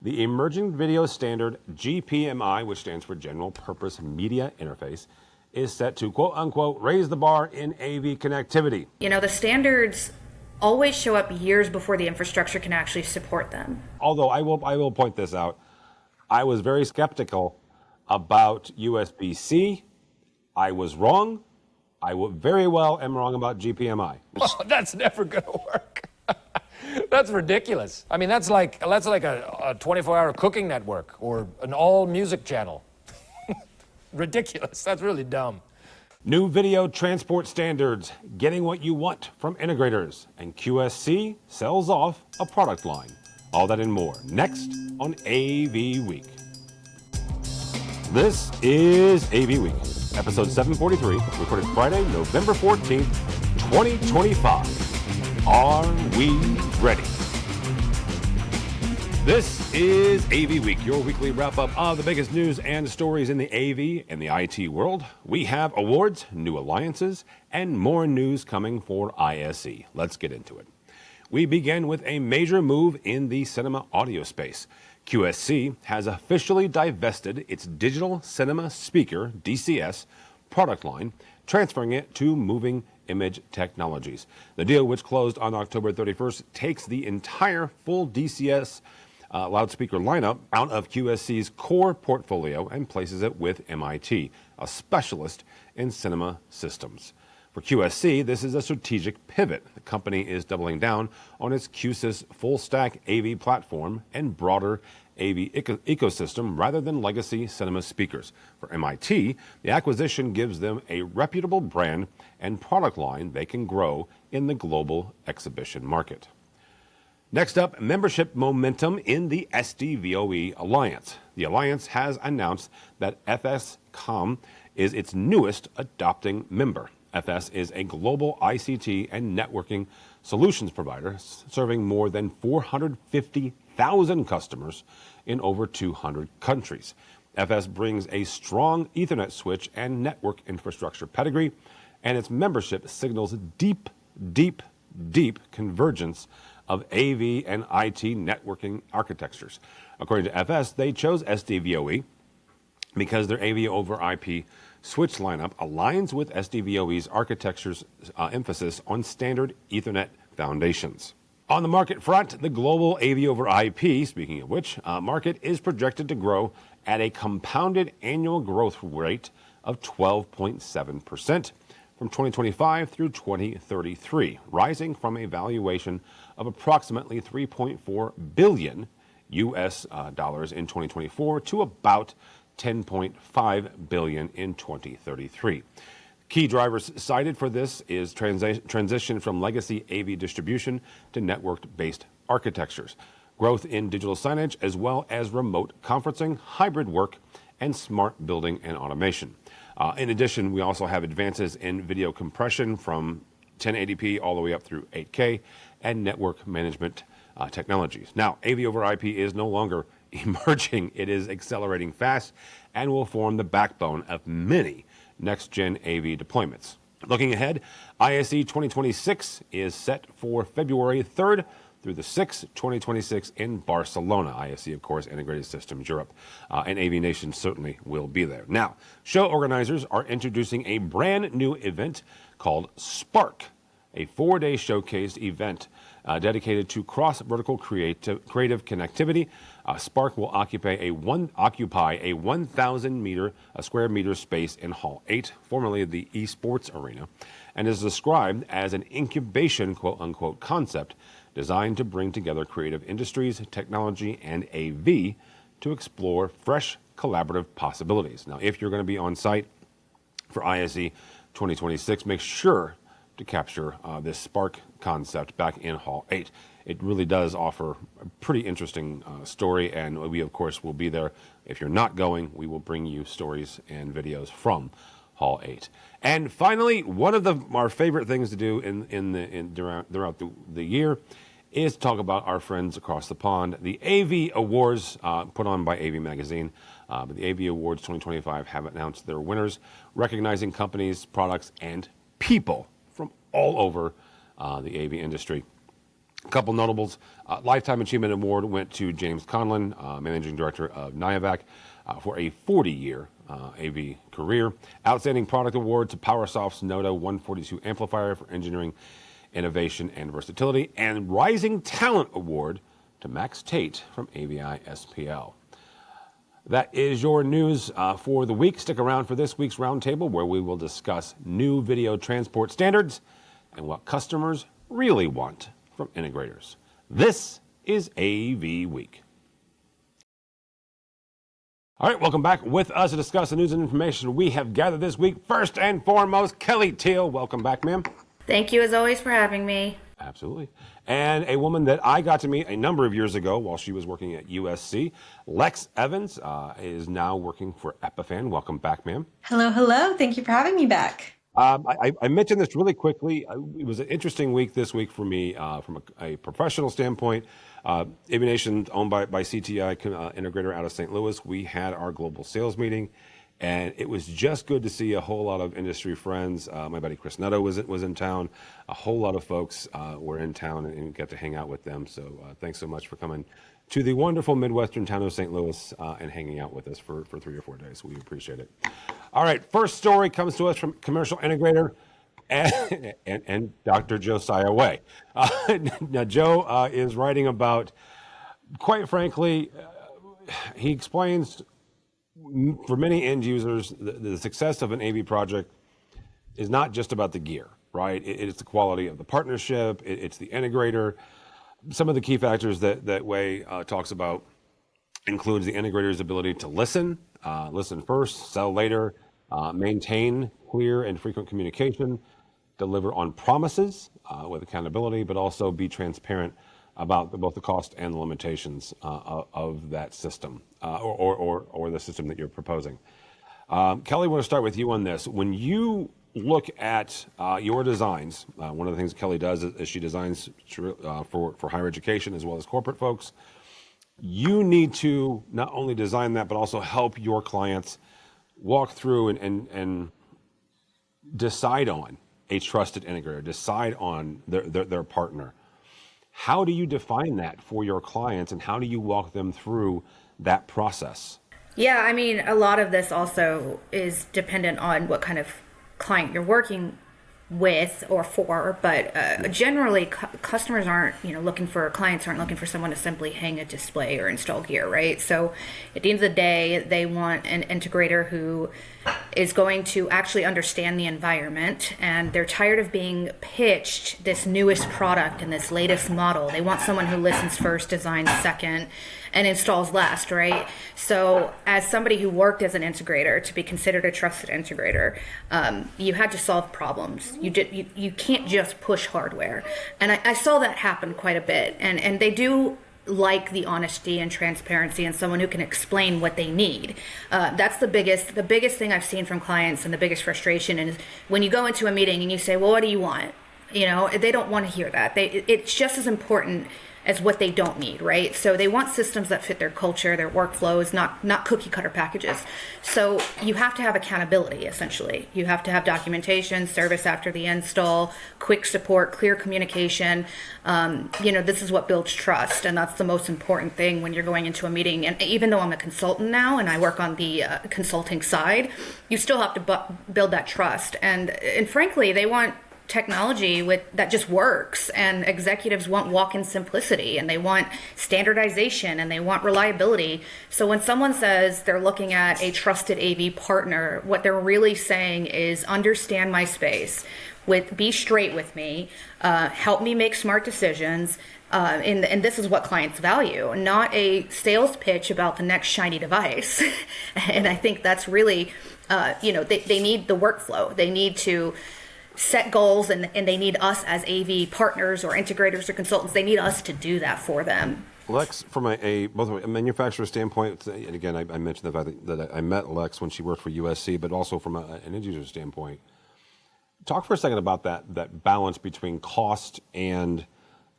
The emerging video standard GPMI, which stands for General Purpose Media Interface, is set to quote-unquote raise the bar in AV connectivity. You know, the standards always show up years before the infrastructure can actually support them. Although I will point this out, I was very skeptical about USB-C. I was wrong. Very well am wrong about GPMI. Oh, that's never going to work. That's ridiculous. I mean, that's like a 24-hour cooking network or an all-music channel. Ridiculous. That's really dumb. New video transport standards, getting what you want from integrators, and QSC sells off a product line. All that and more next on AV Week. This is AV Week, episode 743, recorded Friday, November 14th, 2025. Are we ready? This is AV Week, your weekly wrap-up of the biggest news and stories in the AV and the IT world. We have awards, new alliances, and more news coming for ISE. Let's get into it. We begin with a major move in the cinema audio space. QSC has officially divested its digital cinema speaker, DCS, product line, transferring it to Moving Image Technologies. The deal, which closed on October 31st, takes the entire full DCS loudspeaker lineup out of QSC's core portfolio and places it with MIT, a specialist in cinema systems. For QSC, this is a strategic pivot. The company is doubling down on its QSYS full-stack AV platform and broader AV ecosystem rather than legacy cinema speakers. For MIT, the acquisition gives them a reputable brand and product line they can grow in the global exhibition market. Next up, membership momentum in the SDVOE Alliance. The Alliance has announced that FS.com is its newest adopting member. FS is a global ICT and networking solutions provider serving more than 450,000 customers in over 200 countries. FS brings a strong Ethernet switch and network infrastructure pedigree, and its membership signals deep convergence of AV and IT networking architectures. According to FS, they chose SDVOE because their AV over IP switch lineup aligns with SDVOE's architecture's emphasis on standard Ethernet foundations. On the market front, the global AV over IP, speaking of which, market is projected to grow at a compounded annual growth rate of 12.7%. from 2025 through 2033, rising from a valuation of approximately $3.4 billion dollars in 2024 to about $10.5 billion in 2033. Key drivers cited for this is transition from legacy AV distribution to network-based architectures, growth in digital signage, as well as remote conferencing, hybrid work, and smart building and automation. In addition, we also have advances in video compression from 1080p all the way up through 8K and network management technologies. Now, AV over IP is no longer emerging. It is accelerating fast and will form the backbone of many next-gen AV deployments. Looking ahead, ISE 2026 is set for February 3rd through the 6th, 2026 in Barcelona. ISE, of course, Integrated Systems Europe, and AVNation certainly will be there. Now, show organizers are introducing a brand new event called Spark, a 4-day showcase event dedicated to cross-vertical creative connectivity. Spark will occupy a 1,000 square meter space in Hall 8, formerly the eSports Arena, and is described as an incubation, quote-unquote, concept designed to bring together creative industries, technology, and AV to explore fresh collaborative possibilities. Now, if you're going to be on site for ISE 2026, make sure to capture this Spark concept back in Hall 8. It really does offer a pretty interesting story, and we, of course, will be there. If you're not going, we will bring you stories and videos from Hall 8. And finally, one of our favorite things to do throughout the year is talk about our friends across the pond. The AV Awards, put on by AV Magazine, but the AV Awards 2025 have announced their winners, recognizing companies, products, and people from all over the AV industry. A couple notables. Lifetime Achievement Award went to James Conlon, Managing Director of NIAVAC, for a 40-year AV career. Outstanding Product Award to PowerSoft's Noda 142 amplifier for engineering, innovation, and versatility. And Rising Talent Award to Max Tate from AVI SPL. That is your news for the week. Stick around for this week's roundtable, where we will discuss new video transport standards and what customers really want from integrators. This is AV Week. All right, welcome back. With us to discuss the news and information we have gathered this week. First and foremost, Kelly Teal. Welcome back, ma'am. Thank you as always for having me. Absolutely. And a woman that I got to meet a number of years ago while she was working at USC, Lex Evans, is now working for Epiphan. Welcome back, ma'am. Hello, hello. Thank you for having me back. I mentioned this really quickly. It was an interesting week this week for me from a professional standpoint. AVNation, owned by CTI, integrator out of St. Louis. We had our global sales meeting, and it was just good to see a whole lot of industry friends. My buddy Chris Nutto was in town. A whole lot of folks were in town and got to hang out with them. So thanks so much for coming to the wonderful Midwestern town of St. Louis and hanging out with us for 3 or 4 days. We appreciate it. All right, first story comes to us from Commercial Integrator and Dr. Josiah Way. Now, Joe is writing about, quite frankly, he explains for many end users, the success of an AV project is not just about the gear, right? It's the quality of the partnership, it's the integrator. Some of the key factors that Way talks about includes the integrator's ability to listen first, sell later, maintain clear and frequent communication, deliver on promises with accountability, but also be transparent about both the cost and the limitations of that system or the system that you're proposing. Kelly, I want to start with you on this. When you look at your designs, one of the things Kelly does is she designs for higher education as well as corporate folks. You need to not only design that, but also help your clients walk through and decide on a trusted integrator, decide on their partner. How do you define that for your clients, and how do you walk them through that process? Yeah, I mean, a lot of this also is dependent on what kind of client you're working with or for, but generally customers aren't, clients aren't looking for someone to simply hang a display or install gear, right? So at the end of the day, they want an integrator who is going to actually understand the environment, and they're tired of being pitched this newest product and this latest model. They want someone who listens first, designs second, and installs last, right? So as somebody who worked as an integrator, to be considered a trusted integrator, you had to solve problems. You can't just push hardware. And I saw that happen quite a bit. And they do like the honesty and transparency and someone who can explain what they need. That's the biggest thing I've seen from clients, and the biggest frustration is when you go into a meeting and you say, well, what do you want? They don't want to hear that. It's just as important as what they don't need, right? So they want systems that fit their culture, their workflows, not cookie cutter packages. So you have to have accountability, essentially. You have to have documentation, service after the install, quick support, clear communication. This is what builds trust, and that's the most important thing when you're going into a meeting. And even though I'm a consultant now and I work on the consulting side, you still have to build that trust. And frankly, they want technology that just works, and executives want walk-in simplicity, and they want standardization, and they want reliability. So when someone says they're looking at a trusted AV partner, what they're really saying is understand my space, be straight with me, help me make smart decisions, and this is what clients value, not a sales pitch about the next shiny device. And I think that's really, they need the workflow. They need to set goals, and they need us as AV partners or integrators or consultants. They need us to do that for them. Lex, from both a manufacturer standpoint, and again, I mentioned the fact that I met Lex when she worked for USC, but also from an end user standpoint. Talk for a second about that balance between cost and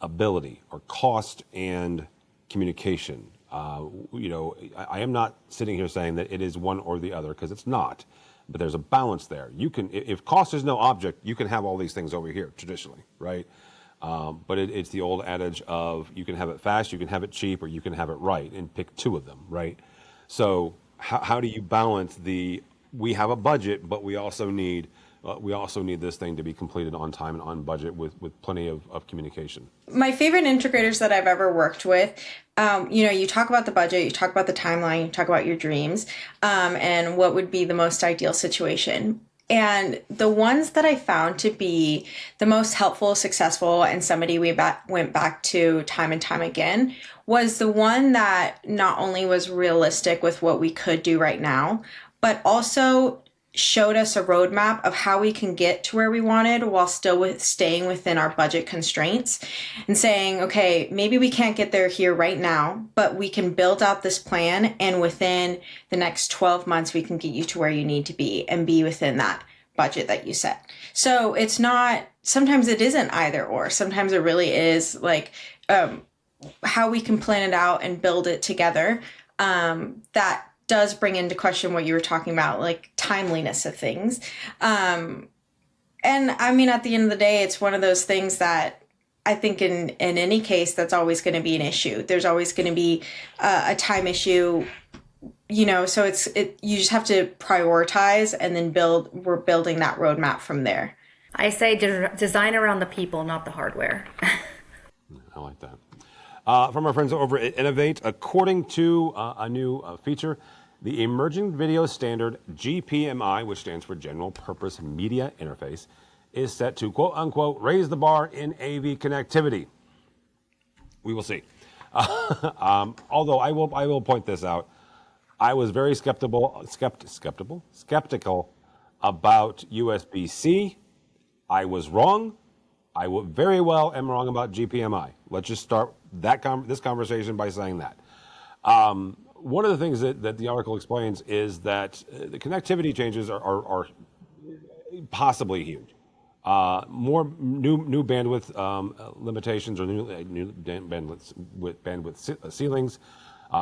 ability, or cost and communication. I am not sitting here saying that it is one or the other, because it's not. But there's a balance there. You can, if cost is no object, you can have all these things over here traditionally, right? But it's the old adage of you can have it fast, you can have it cheap, or you can have it right, and pick two of them, right? So how do you balance we have a budget, but we also need this thing to be completed on time and on budget with plenty of communication. My favorite integrators that I've ever worked with, you talk about the budget, you talk about the timeline, you talk about your dreams, and what would be the most ideal situation. And the ones that I found to be the most helpful, successful, and somebody we went back to time and time again was the one that not only was realistic with what we could do right now, but also showed us a roadmap of how we can get to where we wanted while still staying within our budget constraints and saying, okay, maybe we can't get there here right now, but we can build out this plan, and within the next 12 months, we can get you to where you need to be and be within that budget that you set. So it's not, sometimes it isn't either or. Sometimes it really is like how we can plan it out and build it together. That does bring into question what you were talking about, like timeliness of things. And I mean, at the end of the day, it's one of those things that I think in any case, that's always going to be an issue. There's always going to be a time issue, so you just have to prioritize and then we're building that roadmap from there. I say design around the people, not the hardware. I like that. From our friends over at Innovate, according to a new feature, the emerging video standard GPMI, which stands for General Purpose Media Interface, is set to quote unquote raise the bar in AV connectivity. We will see. Although I will point this out, I was very skeptical about USB-C. I was wrong. I very well am wrong about GPMI. Let's just start this conversation by saying that. One of the things that the article explains is that the connectivity changes are possibly huge. More new bandwidth limitations or new bandwidth ceilings,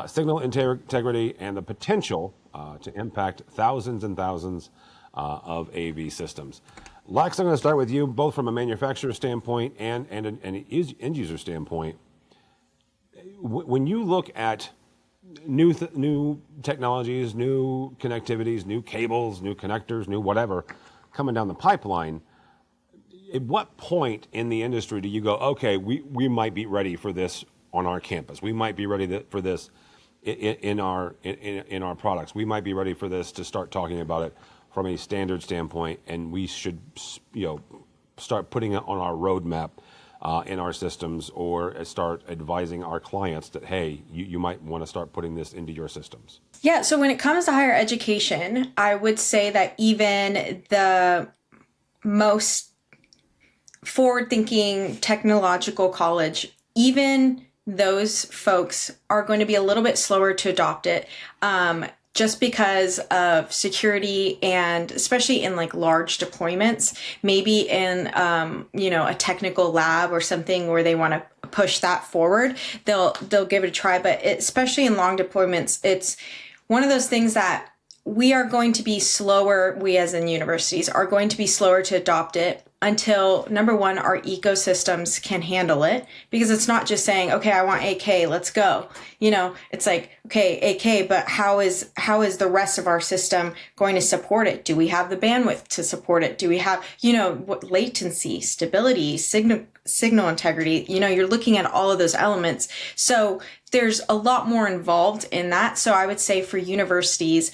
signal integrity, and the potential to impact thousands and thousands of AV systems. Lex, I'm going to start with you, both from a manufacturer standpoint and an end user standpoint. When you look at new technologies, new connectivities, new cables, new connectors, new whatever coming down the pipeline, at what point in the industry do you go, okay, we might be ready for this on our campus. We might be ready for this in our products. We might be ready for this to start talking about it from a standard standpoint, and we should start putting it on our roadmap in our systems, or start advising our clients that, hey, you might want to start putting this into your systems. Yeah, so when it comes to higher education, I would say that even the most forward-thinking technological college, even those folks are going to be a little bit slower to adopt it, just because of security, and especially in like large deployments, maybe in a technical lab or something where they want to push that forward, they'll give it a try. But especially in long deployments, it's one of those things that we are going to be slower, we as in universities are going to be slower to adopt it until, number one, our ecosystems can handle it, because it's not just saying, okay, I want AK, let's go. It's like, okay, AK, but how is the rest of our system going to support it? Do we have the bandwidth to support it? Do we have, what latency, stability, signal integrity? You're looking at all of those elements. So there's a lot more involved in that. So I would say for universities,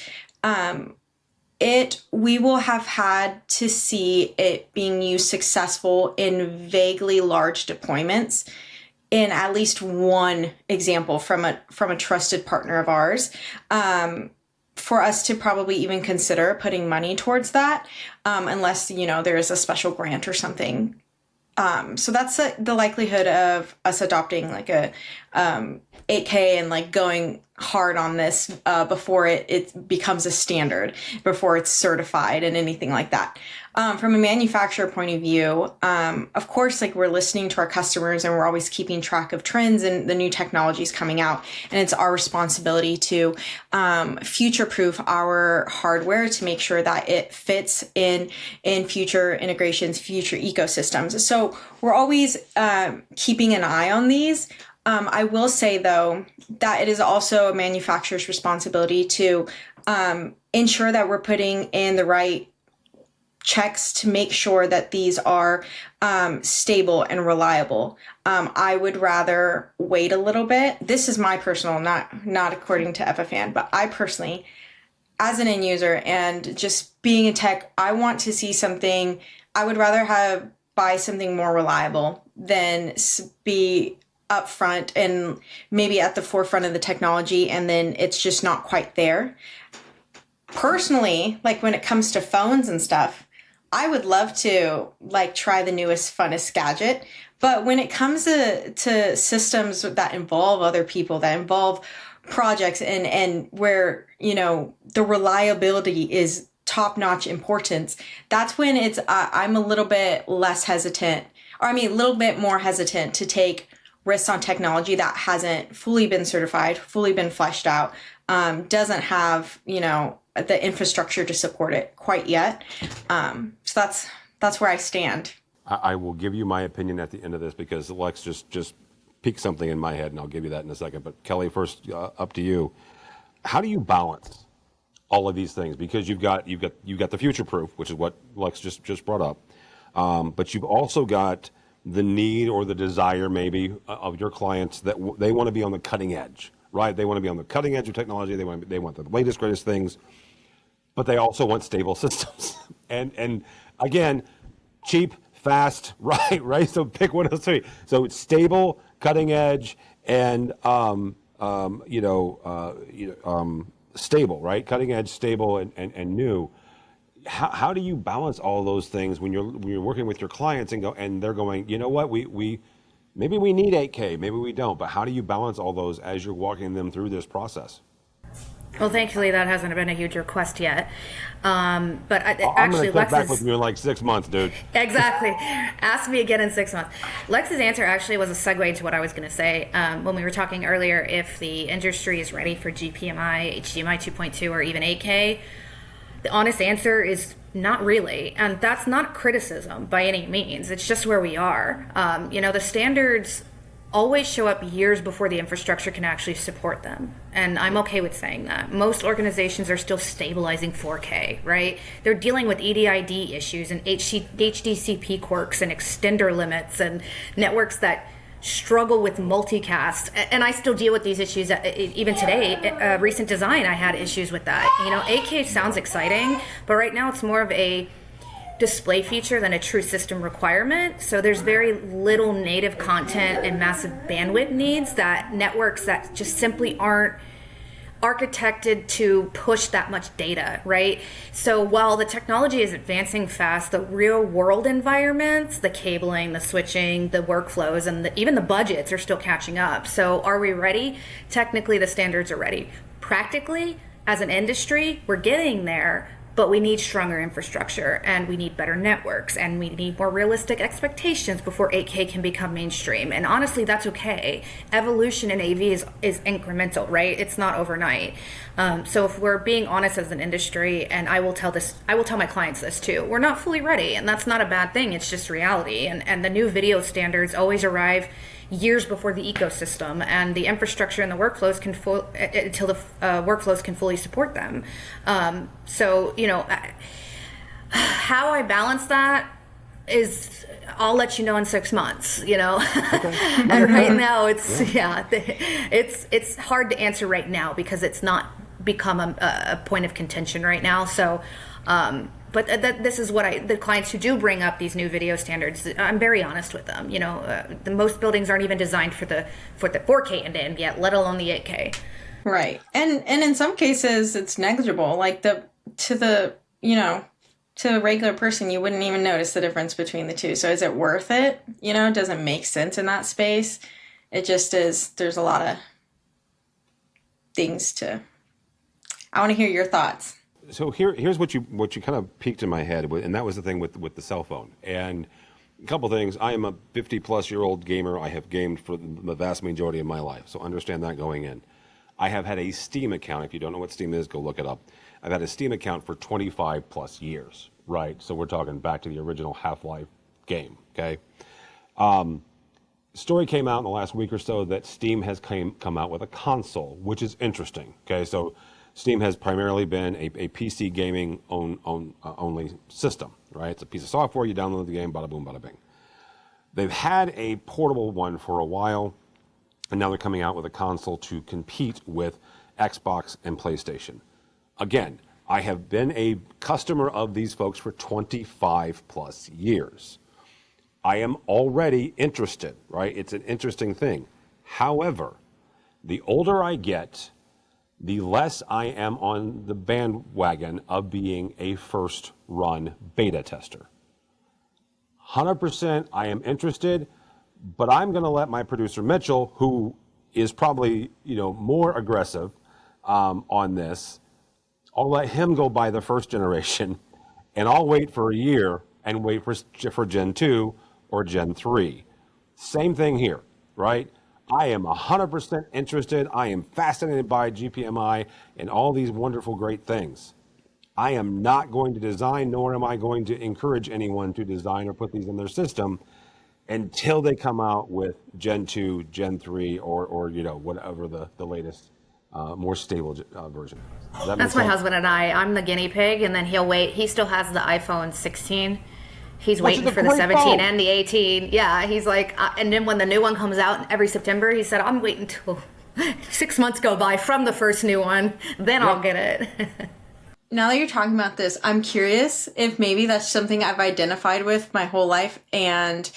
we will have had to see it being used successful in vaguely large deployments in at least one example from a trusted partner of ours, for us to probably even consider putting money towards that, unless, there is a special grant or something. So that's the likelihood of us adopting like a 8K and like going hard on this before it becomes a standard, before it's certified and anything like that. From a manufacturer point of view, of course, like we're listening to our customers and we're always keeping track of trends and the new technologies coming out. And it's our responsibility to future-proof our hardware to make sure that it fits in future integrations, future ecosystems. So we're always keeping an eye on these. I will say, though, that it is also a manufacturer's responsibility to ensure that we're putting in the right checks to make sure that these are stable and reliable. I would rather wait a little bit. This is my personal, not according to FFan, but I personally, as an end user and just being in tech, I want to see something. I would rather buy something more reliable than be upfront and maybe at the forefront of the technology and then it's just not quite there. Personally, like when it comes to phones and stuff, I would love to like try the newest, funnest gadget. But when it comes to systems that involve other people, that involve projects and where, the reliability is top-notch importance, that's when I'm a little bit less hesitant, or a little bit more hesitant to take risks on technology that hasn't fully been certified, fully been fleshed out, doesn't have, the infrastructure to support it quite yet. So that's where I stand. I will give you my opinion at the end of this because Lex just piqued something in my head, and I'll give you that in a second. But Kelly, first, up to you. How do you balance all of these things? Because you've got the future proof, which is what Lex just brought up, but you've also got the need or the desire maybe of your clients that they want to be on the cutting edge, right? They want to be on the cutting edge of technology. They want the latest, greatest things, but they also want stable systems. and again, cheap, fast, right? So pick one of those three. So it's stable, cutting edge, and stable, right? Cutting edge, stable, and new. How do you balance all those things when you're working with your clients and they're going, you know what, we maybe we need 8K, maybe we don't, but how do you balance all those as you're walking them through this process? Well, thankfully that hasn't been a huge request yet. But I'm actually, going to check back with you in like 6 months, dude. Exactly. Ask me again in 6 months. Lex's answer actually was a segue to what I was going to say when we were talking earlier. If the industry is ready for GPMI, HDMI 2.2, or even 8K. The honest answer is not really, and that's not criticism by any means. It's just where we are. The standards always show up years before the infrastructure can actually support them, and I'm okay with saying that. Most organizations are still stabilizing 4K, right? They're dealing with EDID issues and HDCP quirks and extender limits and networks that struggle with multicast, and I still deal with these issues even today. Recent design, I had issues with that. 8K sounds exciting, but right now it's more of a display feature than a true system requirement. So there's very little native content and massive bandwidth needs that networks that just simply aren't architected to push that much data, right? So while the technology is advancing fast, the real world environments, the cabling, the switching, the workflows, and even the budgets are still catching up. So are we ready? Technically, the standards are ready. Practically, as an industry, we're getting there, but we need stronger infrastructure, and we need better networks, and we need more realistic expectations before 8K can become mainstream. And honestly, that's okay. Evolution in AV is incremental, right? It's not overnight. So if we're being honest as an industry, and I will tell my clients this too, we're not fully ready, and that's not a bad thing. It's just reality. And the new video standards always arrive years before the ecosystem and the infrastructure and the workflows until the workflows can fully support them. How I balance that is, I'll let you know in 6 months. Okay. And right now it's hard to answer right now because it's not become a point of contention right now. So. But this is what the clients who do bring up these new video standards, I'm very honest with them. The most buildings aren't even designed for the 4K end yet, let alone the 8K. Right. And in some cases it's negligible. Like to the regular person, you wouldn't even notice the difference between the two. So is it worth it? It doesn't make sense in that space. It just is. There's a lot of things to. I want to hear your thoughts. So here's what you kind of piqued in my head, and that was the thing with the cell phone. And a couple things. I am a 50-plus-year-old gamer. I have gamed for the vast majority of my life, so understand that going in. I have had a Steam account. If you don't know what Steam is, go look it up. I've had a Steam account for 25-plus years, right? So we're talking back to the original Half-Life game, okay? Story came out in the last week or so that Steam has come out with a console, which is interesting, okay? So Steam has primarily been a PC gaming only system, right? It's a piece of software, you download the game, bada boom, bada bing. They've had a portable one for a while, and now they're coming out with a console to compete with Xbox and PlayStation. Again, I have been a customer of these folks for 25 plus years. I am already interested, right? It's an interesting thing. However, the older I get, the less I am on the bandwagon of being a first run beta tester. 100% I am interested, but I'm going to let my producer Mitchell, who is probably more aggressive on this, I'll let him go by the first generation, and I'll wait for a year and wait for Gen 2 or Gen 3. Same thing here, right? I am 100% interested. I am fascinated by GPMI and all these wonderful, great things. I am not going to design, nor am I going to encourage anyone to design or put these in their system until they come out with Gen 2, Gen 3, or whatever the latest, more stable version. That's my husband and I. I'm the guinea pig, and then he'll wait. He still has the iPhone 16. He's waiting for the 17 and the 18. Yeah, he's like, and then when the new one comes out every September, he said, I'm waiting till 6 months go by from the first new one, then I'll get it. Now that you're talking about this, I'm curious if maybe that's something I've identified with my whole life and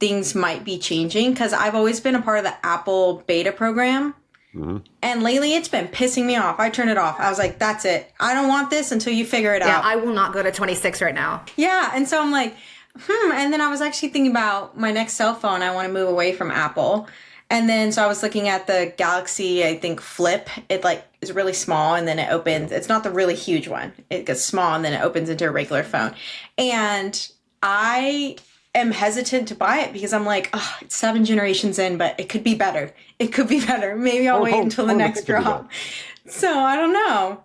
things might be changing, because I've always been a part of the Apple beta program. Mm-hmm. And lately it's been pissing me off. I turned it off. I was like, that's it. I don't want this until you figure it out. Yeah, I will not go to 26 right now. Yeah, and so I'm like, And then I was actually thinking about my next cell phone. I want to move away from Apple. And then so I was looking at the Galaxy, I think, Flip. It is really small, and then it opens. It's not the really huge one. It gets small and then it opens into a regular phone. And I am hesitant to buy it because I'm like, oh, it's 7 generations in, but it could be better. It could be better. Maybe I'll wait until the next drop. So I don't know.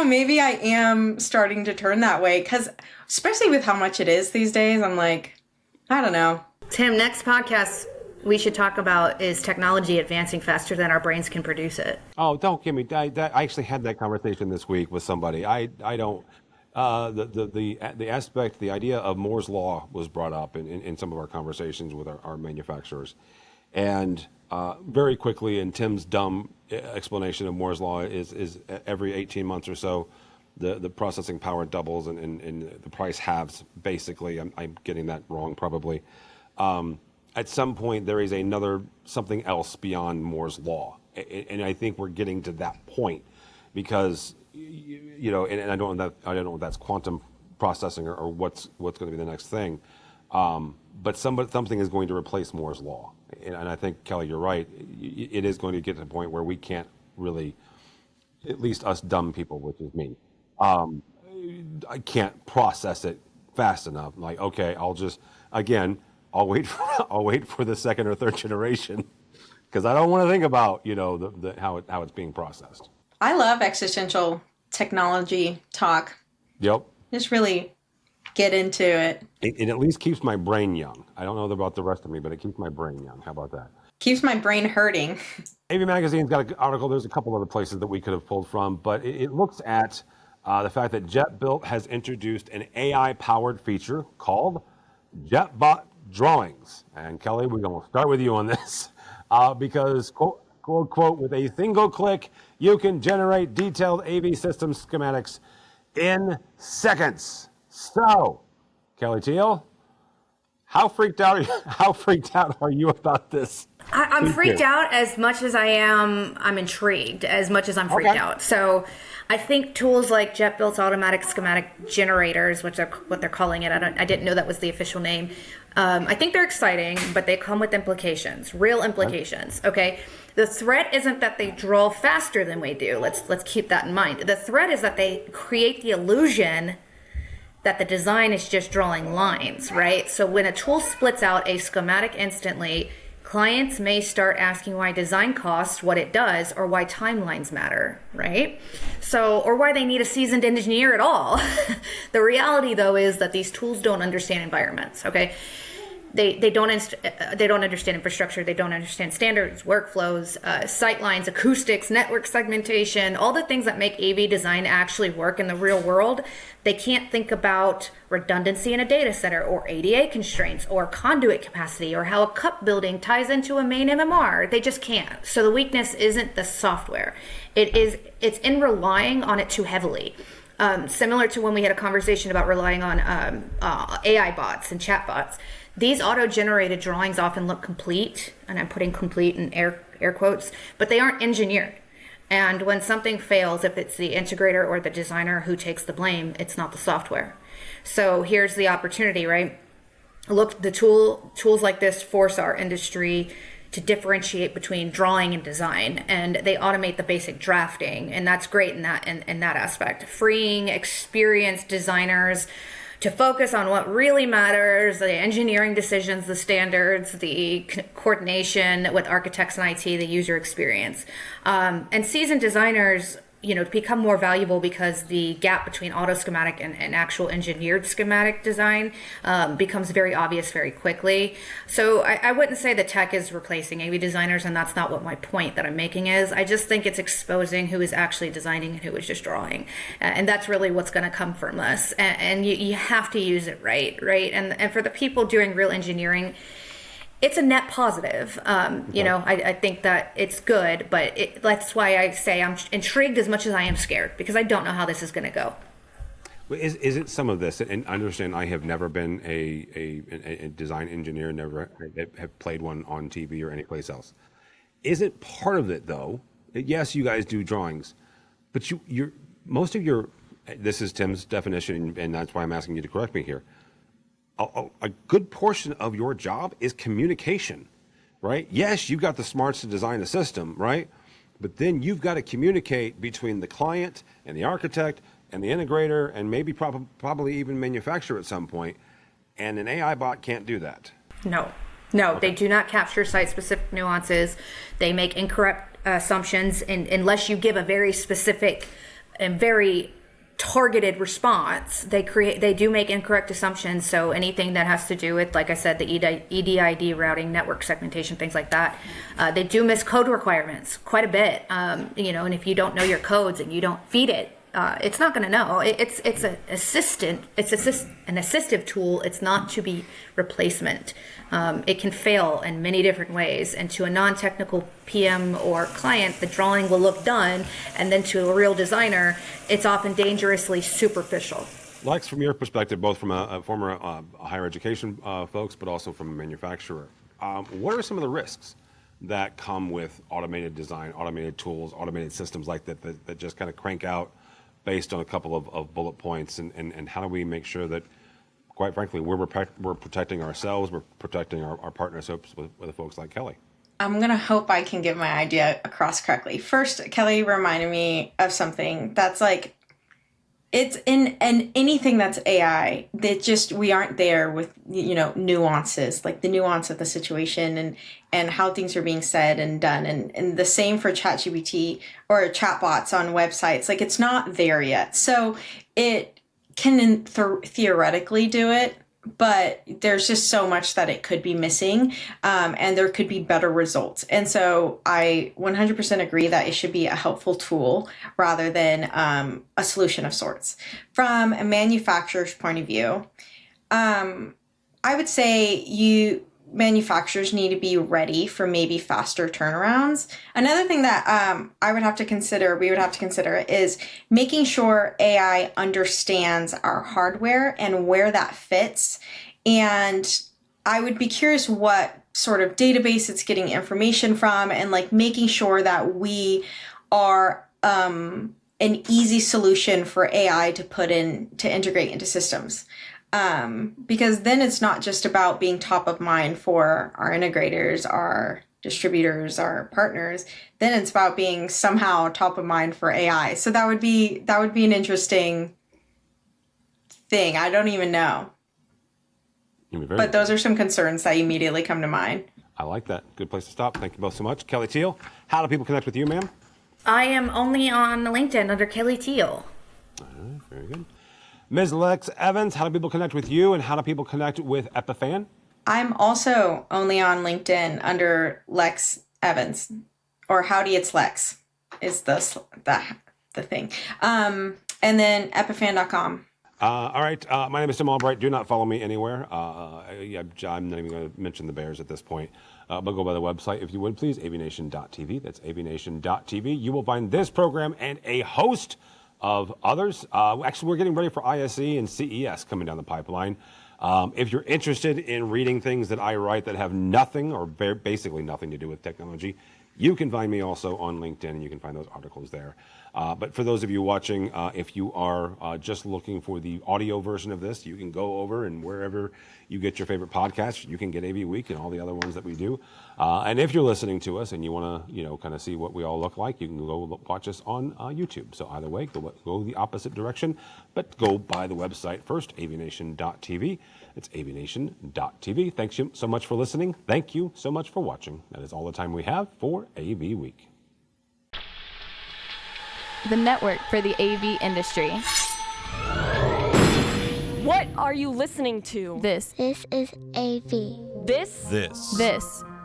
Maybe I am starting to turn that way, because especially with how much it is these days, I'm like, I don't know. Tim, next podcast we should talk about is technology advancing faster than our brains can produce it. Oh, don't give me that. I actually had that conversation this week with somebody. I don't. The aspect, the idea of Moore's Law was brought up in some of our conversations with our manufacturers. And very quickly, in Tim's dumb explanation of Moore's Law is every 18 months or so, the processing power doubles and the price halves, basically. I'm getting that wrong, probably. At some point, there is something else beyond Moore's Law. And I think we're getting to that point because, and I don't know if that's quantum processing or what's going to be the next thing. But something is going to replace Moore's Law. And I think, Kelly, you're right. It is going to get to the point where we can't really, at least us dumb people, which is me, I can't process it fast enough. Like, okay, I'll wait for the second or third generation because I don't want to think about, how it's being processed. I love existential technology talk. Yep. Just really get into it. It at least keeps my brain young. I don't know about the rest of me, but it keeps my brain young. How about that? Keeps my brain hurting. AV Magazine's got an article. There's a couple other places that we could have pulled from, but it looks at the fact that JetBuilt has introduced an AI-powered feature called JetBot Drawings. And Kelly, we're going to start with you on this because, quote, with a single click, you can generate detailed AV system schematics in seconds. So, Kelly Teal, How freaked out? How freaked out are you about this? I'm freaked out as much as I'm intrigued, as much as I'm freaked out. So I think tools like JetBuilt's automatic schematic generators, which are what they're calling it, I didn't know that was the official name. I think they're exciting, but they come with implications, real implications. Okay. The threat isn't that they draw faster than we do. Let's keep that in mind. The threat is that they create the illusion that the design is just drawing lines, right? So when a tool splits out a schematic instantly, clients may start asking why design costs what it does, or why timelines matter, right? So, or why they need a seasoned engineer at all. The reality, though, is that these tools don't understand environments, okay? They don't understand infrastructure. They don't understand standards, workflows, sight lines, acoustics, network segmentation, all the things that make AV design actually work in the real world. They can't think about redundancy in a data center, or ADA constraints, or conduit capacity, or how a cup building ties into a main MMR. They just can't. So the weakness isn't the software. It's in relying on it too heavily. Similar to when we had a conversation about relying on AI bots and chat bots. These auto-generated drawings often look complete, and I'm putting complete in air quotes, but they aren't engineered. And when something fails, if it's the integrator or the designer who takes the blame, it's not the software. So here's the opportunity, right? Look, tools like this force our industry to differentiate between drawing and design, and they automate the basic drafting, and that's great in that aspect, freeing experienced designers to focus on what really matters: the engineering decisions, the standards, the coordination with architects and IT, the user experience, and seasoned designers, to become more valuable, because the gap between auto schematic and actual engineered schematic design becomes very obvious very quickly. So I wouldn't say that tech is replacing AV designers, and that's not what my point that I'm making is. I just think it's exposing who is actually designing and who is just drawing. And that's really what's going to come from this. And you have to use it right? And for the people doing real engineering, it's a net positive. I think that it's good, but that's why I say I'm intrigued as much as I am scared, because I don't know how this is going to go. Is it some of this? And understand, I have never been a design engineer, never have played one on TV or anyplace else. Isn't part of it, though? Yes, you guys do drawings, but you're most of your. This is Tim's definition, and that's why I'm asking you to correct me here. A good portion of your job is communication, right? Yes, you've got the smarts to design the system, right? But then you've got to communicate between the client and the architect and the integrator, and maybe probably even manufacturer at some point. And an AI bot can't do that. No, okay. They do not capture site-specific nuances. They make incorrect assumptions, and unless you give a very specific and very targeted response, they do make incorrect assumptions. So anything that has to do with, like I said, the EDID routing, network segmentation, things like that, they do miss code requirements quite a bit. And if you don't know your codes and you don't feed it, it's not going to know. It's an assistant. It's an assistive tool. It's not to be replacement. It can fail in many different ways. And to a non-technical PM or client, the drawing will look done. And then to a real designer, it's often dangerously superficial. Lex, from your perspective, both from a former higher education folks, but also from a manufacturer, what are some of the risks that come with automated design, automated tools, automated systems like that just kind of crank out based on a couple of bullet points, and how do we make sure that, quite frankly, we're protecting ourselves, we're protecting our partnerships with folks like Kelly? I'm going to hope I can get my idea across correctly. First, Kelly reminded me of something that's like, it's in anything that's AI, that just, we aren't there with, nuances, like the nuance of the situation and how things are being said and done. And the same for ChatGPT or chatbots on websites. Like, it's not there yet. So it can theoretically do it, but there's just so much that it could be missing, and there could be better results. And so I 100% agree that it should be a helpful tool rather than a solution of sorts. From a manufacturer's point of view, I would say manufacturers need to be ready for maybe faster turnarounds. Another thing that we would have to consider is making sure AI understands our hardware and where that fits. And I would be curious what sort of database it's getting information from, and like making sure that we are an easy solution for AI to put in, to integrate into systems. Because then it's not just about being top of mind for our integrators, our distributors, our partners. Then it's about being somehow top of mind for AI. So that would be an interesting thing. I don't even know. But those are some concerns that immediately come to mind. I like that. Good place to stop. Thank you both so much. Kelly Teal, how do people connect with you, ma'am? I am only on LinkedIn under Kelly Teal. All right, very good. Ms. Lex Evans, how do people connect with you, and how do people connect with Epiphan? I'm also only on LinkedIn under Lex Evans, or Howdy It's Lex is the thing. And then epiphan.com. All right. My name is Tim Albright. Do not follow me anywhere. I'm not even going to mention the Bears at this point. But go by the website, if you would, please, AVNation.tv. That's AVNation.tv. You will find this program and a host of others. Actually, we're getting ready for ISE and CES coming down the pipeline. If you're interested in reading things that I write that have nothing or basically nothing to do with technology, you can find me also on LinkedIn, and you can find those articles there. But for those of you watching, if you are just looking for the audio version of this, you can go over, and wherever you get your favorite podcasts, you can get AVWeek and all the other ones that we do. And if you're listening to us and you want to, kind of see what we all look like, you can go watch us on YouTube. So either way, go the opposite direction, but go by the website first, AVNation.tv. It's AVNation.tv. Thanks you so much for listening. Thank you so much for watching. That is all the time we have for AVWeek. The network for the AV industry. What are you listening to? This This is AV. This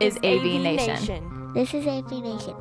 is AV Nation. This is AV Nation.